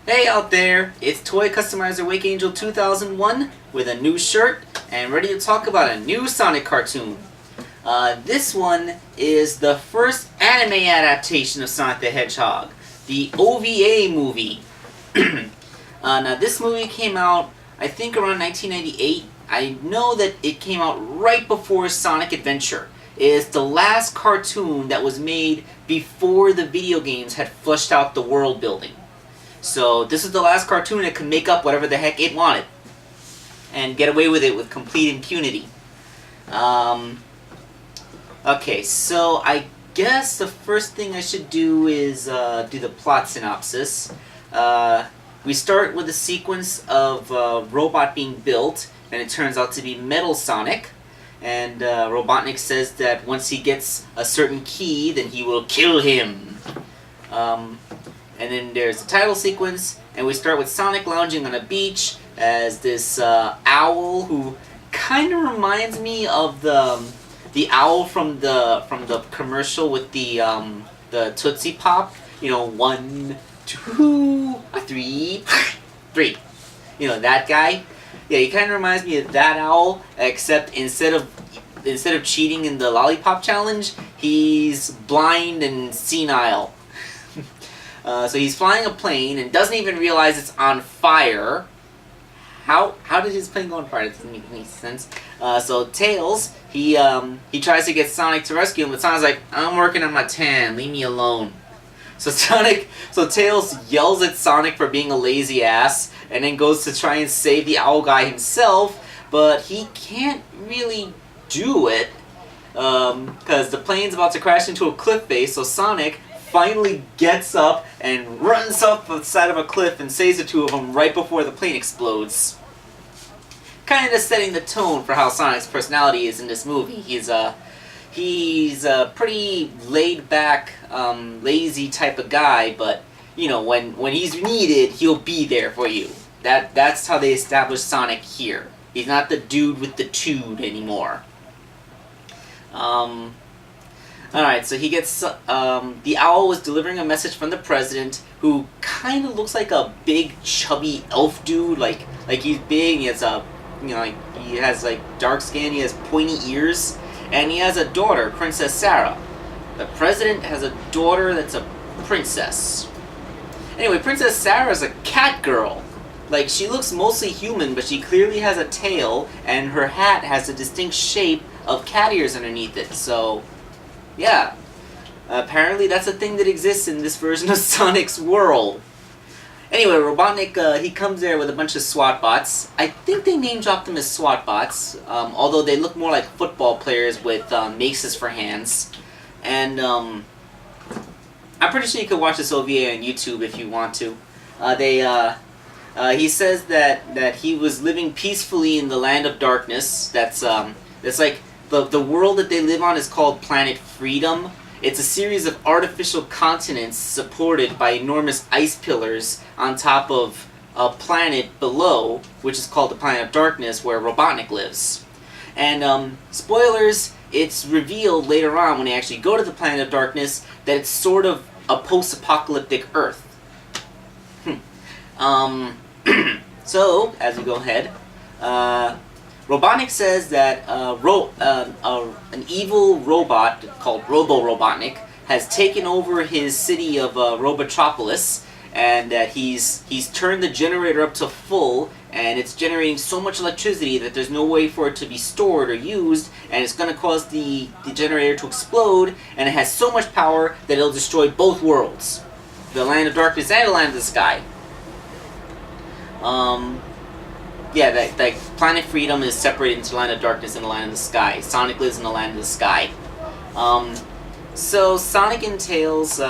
Hey out there, it's Toy Customizer Wake Angel 2001 with a new shirt and ready to talk about a new Sonic cartoon. This one is the first anime adaptation of Sonic the Hedgehog, the OVA movie. Now this movie came out, I think around 1998. I know that it came out right before Sonic Adventure. It's the last cartoon that was made before the video games had fleshed out the world building. So this is the last cartoon that could make up whatever the heck it wanted and get away with it with complete impunity. Okay, so I guess the first thing I should do is do the plot synopsis. We start with a sequence of a robot being built, and it turns out to be Metal Sonic. And Robotnik says that once he gets a certain key, then he will kill him. And then there's the title sequence, and we start with Sonic lounging on a beach as this owl who kind of reminds me of the owl from the commercial with the Tootsie Pop. You know, 1, 2, 3, 3. You know, that guy. Yeah, he kind of reminds me of that owl, except instead of cheating in the lollipop challenge, he's blind and senile. So he's flying a plane and doesn't even realize it's on fire. How did his plane go on fire? It doesn't make any sense. So Tails, he tries to get Sonic to rescue him, but Sonic's like, I'm working on my tan, leave me alone. So Tails yells at Sonic for being a lazy ass, and then goes to try and save the owl guy himself, but he can't really do it, because the plane's about to crash into a cliff face, so Sonic finally gets up and runs up the side of a cliff and saves the two of them right before the plane explodes. Kind of setting the tone for how Sonic's personality is in this movie. He's a pretty laid-back, lazy type of guy, but you know, when he's needed, he'll be there for you. That's how they establish Sonic here. He's not the dude with the tood anymore. Alright, so he gets, the owl was delivering a message from the president, who kind of looks like a big, chubby elf dude, like he's big, he has he has, like, dark skin, he has pointy ears, and he has a daughter, Princess Sarah. The president has a daughter that's a princess. Anyway, Princess Sarah's a cat girl. Like, she looks mostly human, but she clearly has a tail, and her hat has a distinct shape of cat ears underneath it, so yeah, apparently that's a thing that exists in this version of Sonic's world. Anyway, Robotnik, he comes there with a bunch of SWAT bots. I think they name-dropped them as SWAT bots, although they look more like football players with maces for hands. And I'm pretty sure you could watch this OVA on YouTube if you want to. He says that he was living peacefully in the land of darkness. That's like the world that they live on is called Planet Freedom. It's a series of artificial continents supported by enormous ice pillars on top of a planet below, which is called the Planet of Darkness, where Robotnik lives. And spoilers, it's revealed later on when they actually go to the Planet of Darkness that it's sort of a post-apocalyptic Earth. So, as we go ahead, Robotnik says that an evil robot called Roborobotnik has taken over his city of Robotropolis, and that he's turned the generator up to full, and it's generating so much electricity that there's no way for it to be stored or used, and it's going to cause the generator to explode, and it has so much power that it'll destroy both worlds, the Land of Darkness and the Land of the Sky. Yeah, that Planet Freedom is separated into the Land of Darkness and the Land of the Sky. Sonic lives in the Land of the Sky. So Sonic and Tails,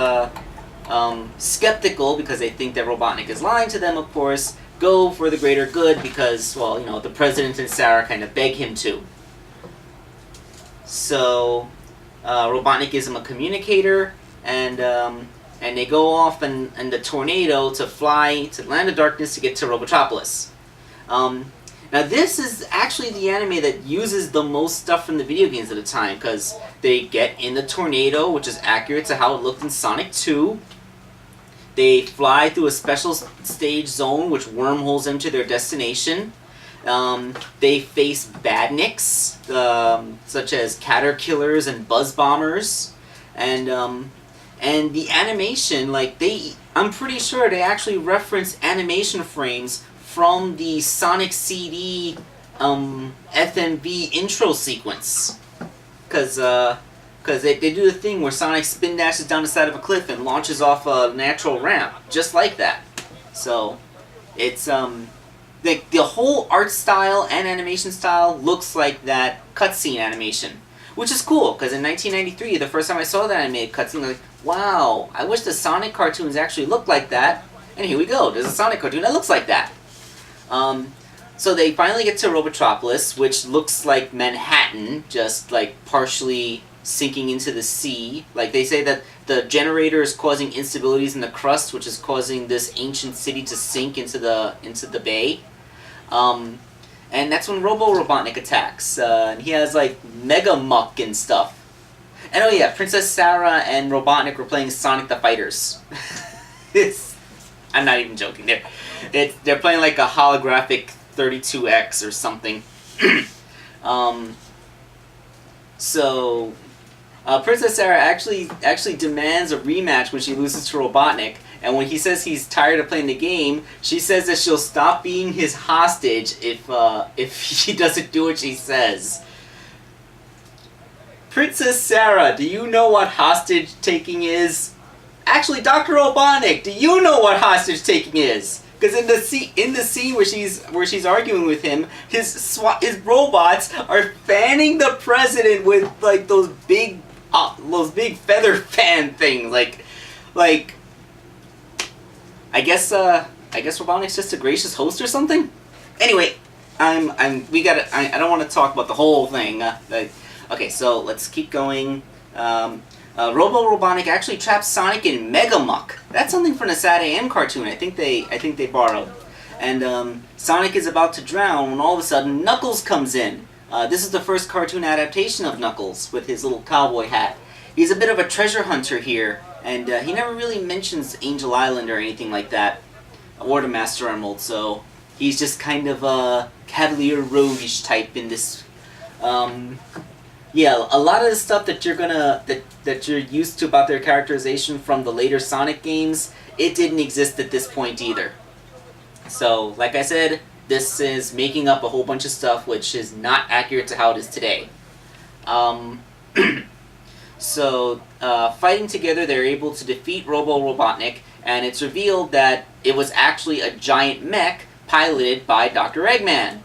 skeptical because they think that Robotnik is lying to them, of course, go for the greater good because, well, you know, the President and Sarah kind of beg him to. So Robotnik gives him a communicator, and they go off in the tornado to fly to the Land of Darkness to get to Robotropolis. Now this is actually the anime that uses the most stuff from the video games at the time, because they get in the tornado, which is accurate to how it looked in Sonic 2. They fly through a special stage zone which wormholes them to their destination. They face badniks, such as caterkillers and buzz bombers, and the animation, like I'm pretty sure they actually reference animation frames from the Sonic CD FMV intro sequence, because they do the thing where Sonic spin dashes down the side of a cliff and launches off a natural ramp, just like that. So it's the whole art style and animation style looks like that cutscene animation, which is cool, because in 1993, the first time I saw that animated cutscene, I was like, wow, I wish the Sonic cartoons actually looked like that. And here we go, there's a Sonic cartoon that looks like that. So they finally get to Robotropolis, which looks like Manhattan, just like partially sinking into the sea. Like they say that the generator is causing instabilities in the crust, which is causing this ancient city to sink into the bay. And that's when Robotnik attacks. And he has like Mega Muck and stuff. And oh yeah, Princess Sarah and Robotnik were playing Sonic the Fighters. I'm not even joking. They're playing like a holographic 32X or something. So Princess Sarah actually demands a rematch when she loses to Robotnik, and when he says he's tired of playing the game, she says that she'll stop being his hostage if he doesn't do what she says. Princess Sarah, do you know what hostage taking is? Actually, Dr. Robotnik, do you know what hostage taking is? Because in the scene where she's arguing with him, his robots are fanning the president with like those big feather fan things. Like I guess Robotnik's just a gracious host or something. Anyway, I don't want to talk about the whole thing. Okay, so let's keep going. Robotnik actually traps Sonic in Mega Muck. That's something from the Sad AM cartoon. I think they borrowed. And Sonic is about to drown when all of a sudden Knuckles comes in. This is the first cartoon adaptation of Knuckles with his little cowboy hat. He's a bit of a treasure hunter here, and he never really mentions Angel Island or anything like that, or the Master Emerald. So he's just kind of a cavalier roguish type in this. Yeah, a lot of the stuff that you're used to about their characterization from the later Sonic games, it didn't exist at this point either. So, like I said, this is making up a whole bunch of stuff which is not accurate to how it is today. So, fighting together, they're able to defeat Robotnik, and it's revealed that it was actually a giant mech piloted by Dr. Eggman.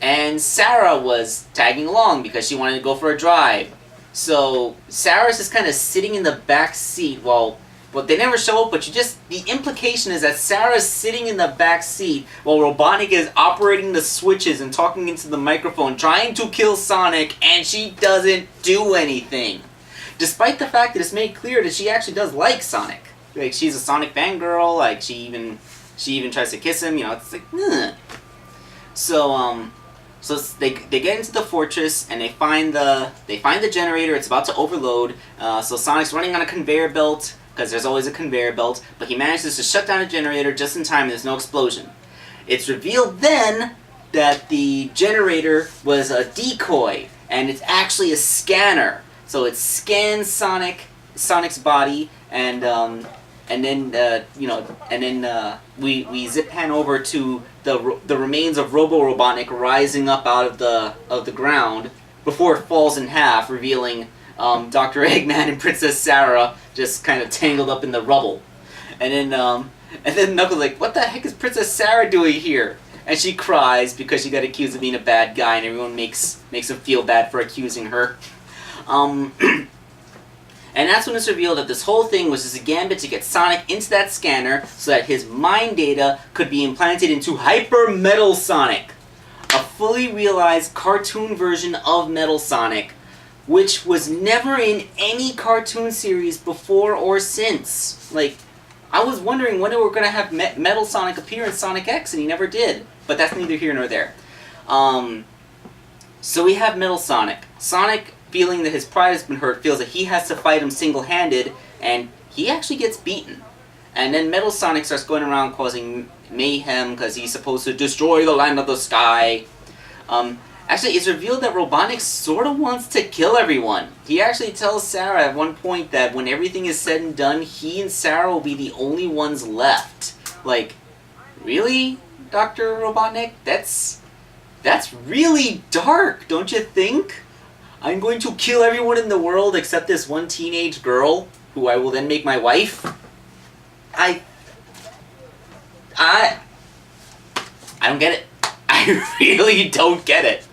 And Sarah was tagging along because she wanted to go for a drive. So Sarah's just kind of sitting in the back seat while they never show up, but the implication is that Sarah's sitting in the back seat while Robotnik is operating the switches and talking into the microphone, trying to kill Sonic, and she doesn't do anything. Despite the fact that it's made clear that she actually does like Sonic. Like, she's a Sonic fangirl, like she even tries to kiss him, it's like, ugh. So they get into the fortress and they find the generator. It's about to overload. So Sonic's running on a conveyor belt because there's always a conveyor belt, but he manages to shut down the generator just in time and there's no explosion. It's revealed then that the generator was a decoy and it's actually a scanner. So it scans Sonic's body and then we zip pan over to the remains of Robotnik rising up out of the ground before it falls in half, revealing Dr. Eggman and Princess Sarah just kind of tangled up in the rubble. And then Knuckles like, what the heck is Princess Sarah doing here? And she cries because she got accused of being a bad guy, and everyone makes him feel bad for accusing her. And that's when it's revealed that this whole thing was just a gambit to get Sonic into that scanner so that his mind data could be implanted into Hyper Metal Sonic, a fully realized cartoon version of Metal Sonic, which was never in any cartoon series before or since. Like, I was wondering when they were going to have Metal Sonic appear in Sonic X, and he never did. But that's neither here nor there. So we have Metal Sonic. Sonic, feeling that his pride has been hurt, feels that he has to fight him single-handed, and he actually gets beaten. And then Metal Sonic starts going around causing mayhem because he's supposed to destroy the land of the sky. Actually, it's revealed that Robotnik sort of wants to kill everyone. He actually tells Sarah at one point that when everything is said and done, he and Sarah will be the only ones left. Like, really, Dr. Robotnik? That's really dark, don't you think? I'm going to kill everyone in the world except this one teenage girl, who I will then make my wife? I don't get it. I really don't get it.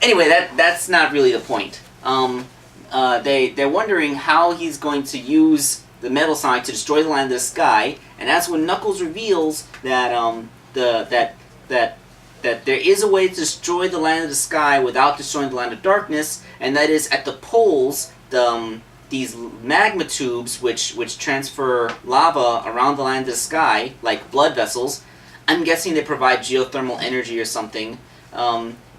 Anyway, that's not really the point. They're wondering how he's going to use the Metal Sonic to destroy the land of the sky, and that's when Knuckles reveals that that there is a way to destroy the land of the sky without destroying the land of darkness, and that is at the poles, these magma tubes which transfer lava around the land of the sky, like blood vessels. I'm guessing they provide geothermal energy or something.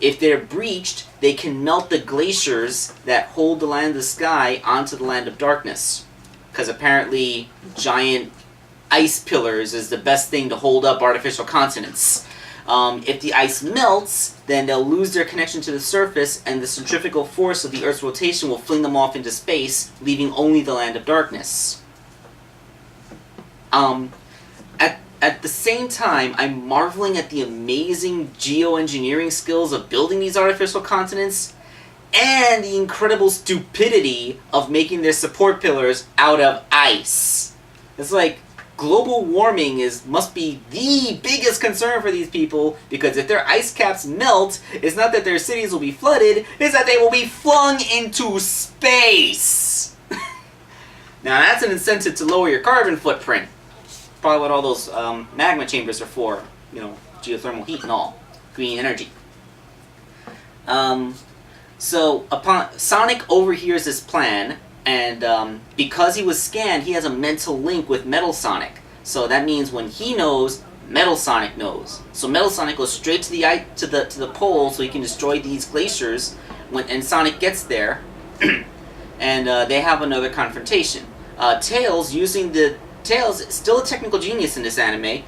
If they're breached, they can melt the glaciers that hold the land of the sky onto the land of darkness. Because apparently giant ice pillars is the best thing to hold up artificial continents. If the ice melts, then they'll lose their connection to the surface, and the centrifugal force of the Earth's rotation will fling them off into space, leaving only the land of darkness. At the same time, I'm marveling at the amazing geoengineering skills of building these artificial continents, and the incredible stupidity of making their support pillars out of ice. It's like, global warming must be the biggest concern for these people, because if their ice caps melt, it's not that their cities will be flooded, it's that they will be flung into space! Now that's an incentive to lower your carbon footprint. Probably what all those magma chambers are for. You know, geothermal heat and all. Green energy. So Sonic overhears this plan, and because he was scanned, he has a mental link with Metal Sonic. So that means when he knows, Metal Sonic knows. So Metal Sonic goes straight to the pole so he can destroy these glaciers. And Sonic gets there, and they have another confrontation. Tails, still a technical genius in this anime,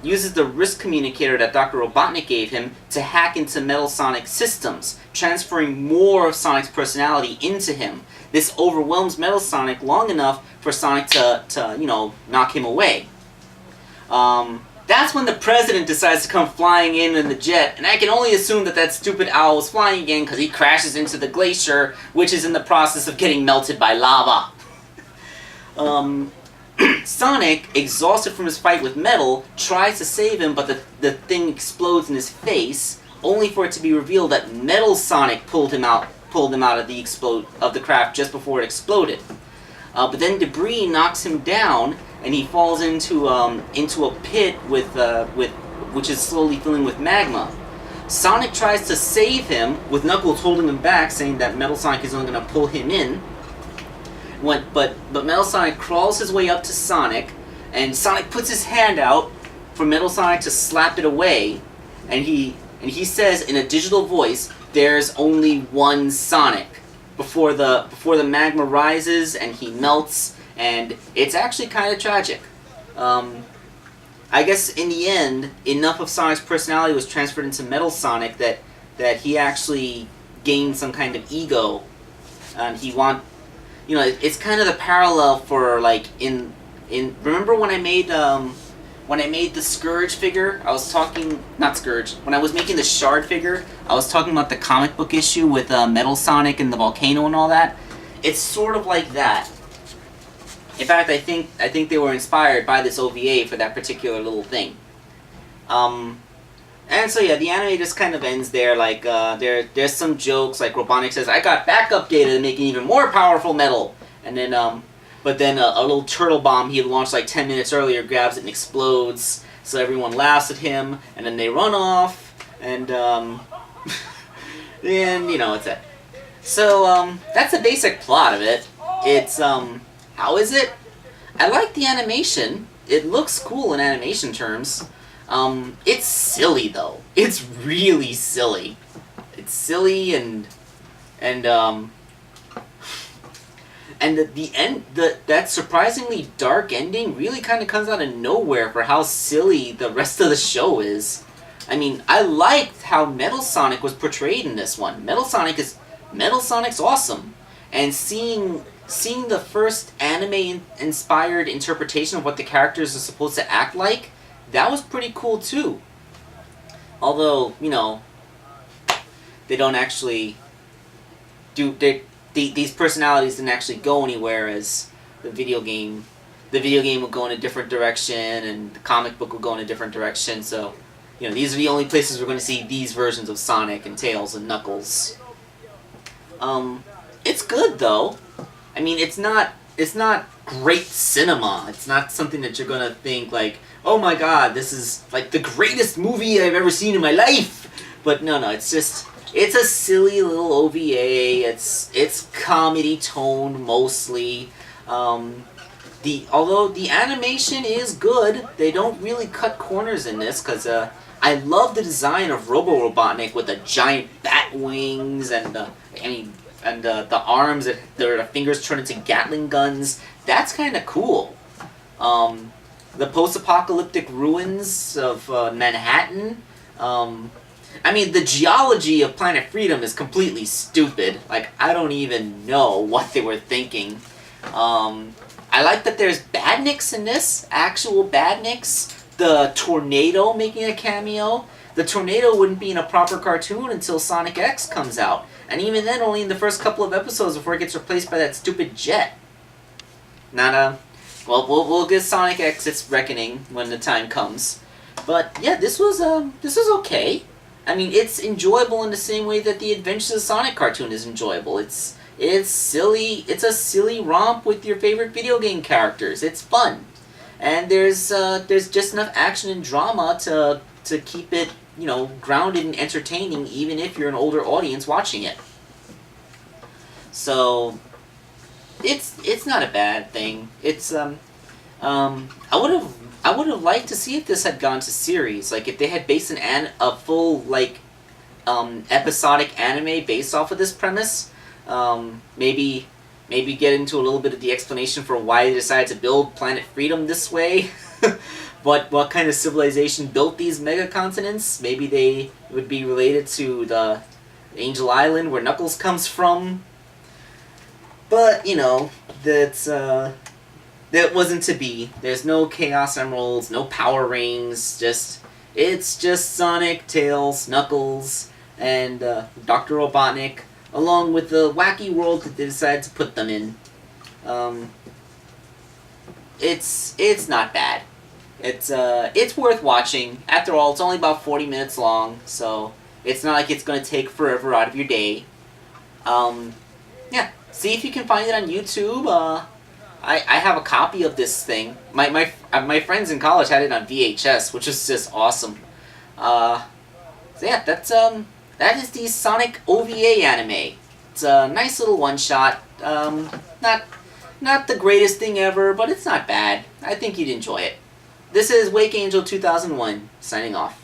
uses the risk communicator that Dr. Robotnik gave him to hack into Metal Sonic's systems, transferring more of Sonic's personality into him. This overwhelms Metal Sonic long enough for Sonic to knock him away. That's when the president decides to come flying in the jet, and I can only assume that stupid owl is flying again because he crashes into the glacier, which is in the process of getting melted by lava. Sonic, exhausted from his fight with Metal, tries to save him, but the thing explodes in his face, only for it to be revealed that Metal Sonic pulled him out of the craft just before it exploded. But then debris knocks him down, and he falls into a pit which is slowly filling with magma. Sonic tries to save him, with Knuckles holding him back, saying that Metal Sonic is only going to pull him in. But Metal Sonic crawls his way up to Sonic, and Sonic puts his hand out for Metal Sonic to slap it away, and he says in a digital voice, "There's only one Sonic," before the magma rises and he melts, and it's actually kind of tragic. I guess in the end, enough of Sonic's personality was transferred into Metal Sonic that he actually gained some kind of ego, and it's kind of the parallel for remember when I made the Scourge figure, when I was making the Shard figure, I was talking about the comic book issue with Metal Sonic and the volcano and all that. It's sort of like that. In fact, I think they were inspired by this OVA for that particular little thing. And so yeah, the anime just kind of ends there. There's some jokes, like Robotnik says, "I got backup data to make an even more powerful metal," and then but then a little turtle bomb he had launched 10 minutes earlier grabs it and explodes. So everyone laughs at him, and then they run off, and it's it. So that's the basic plot of it. It's how is it? I like the animation. It looks cool in animation terms. It's silly though. It's really silly. It's silly and And the end, that surprisingly dark ending really kind of comes out of nowhere for how silly the rest of the show is. I mean, I liked how Metal Sonic was portrayed in this one. Metal Sonic's awesome, and seeing the first anime-inspired interpretation of what the characters are supposed to act like, that was pretty cool too. Although, you know, they don't actually do these personalities didn't actually go anywhere as the video game. The video game will go in a different direction, and the comic book will go in a different direction. So, you know, these are the only places we're going to see these versions of Sonic and Tails and Knuckles. It's good though. I mean, it's not great cinema. It's not something that you're gonna think like, oh my god, this is like the greatest movie I've ever seen in my life. But no, it's a silly little OVA. It's comedy tone mostly. Although the animation is good, they don't really cut corners in this because I love the design of Robotnik with the giant bat wings and the arms that their fingers turn into Gatling guns. That's kind of cool. The post-apocalyptic ruins of Manhattan. I mean, the geology of Planet Freedom is completely stupid. Like, I don't even know what they were thinking. I like that there's badniks in this, actual badniks. The tornado making a cameo. The tornado wouldn't be in a proper cartoon until Sonic X comes out. And even then, only in the first couple of episodes before it gets replaced by that stupid jet. Well, we'll get Sonic X its reckoning when the time comes. But yeah, this was okay. I mean, it's enjoyable in the same way that the Adventures of Sonic cartoon is enjoyable. It's silly. It's a silly romp with your favorite video game characters. It's fun, and there's just enough action and drama to keep it, you know, grounded and entertaining, even if you're an older audience watching it. So it's not a bad thing. It's I would have liked to see if this had gone to series, like if they had based a full like episodic anime based off of this premise. Maybe get into a little bit of the explanation for why they decided to build Planet Freedom this way. What kind of civilization built these mega continents? Maybe they would be related to the Angel Island where Knuckles comes from. But, you know, that wasn't to be. There's no Chaos Emeralds, no Power Rings, it's just Sonic, Tails, Knuckles, and Dr. Robotnik, along with the wacky world that they decided to put them in. It's not bad. It's worth watching. After all, it's only about 40 minutes long, so it's not like it's going to take forever out of your day. Yeah, see if you can find it on YouTube. I have a copy of this thing. My friends in college had it on VHS, which is just awesome. So yeah, that is the Sonic OVA anime. It's a nice little one-shot. Not the greatest thing ever, but it's not bad. I think you'd enjoy it. This is Wake Angel 2001, signing off.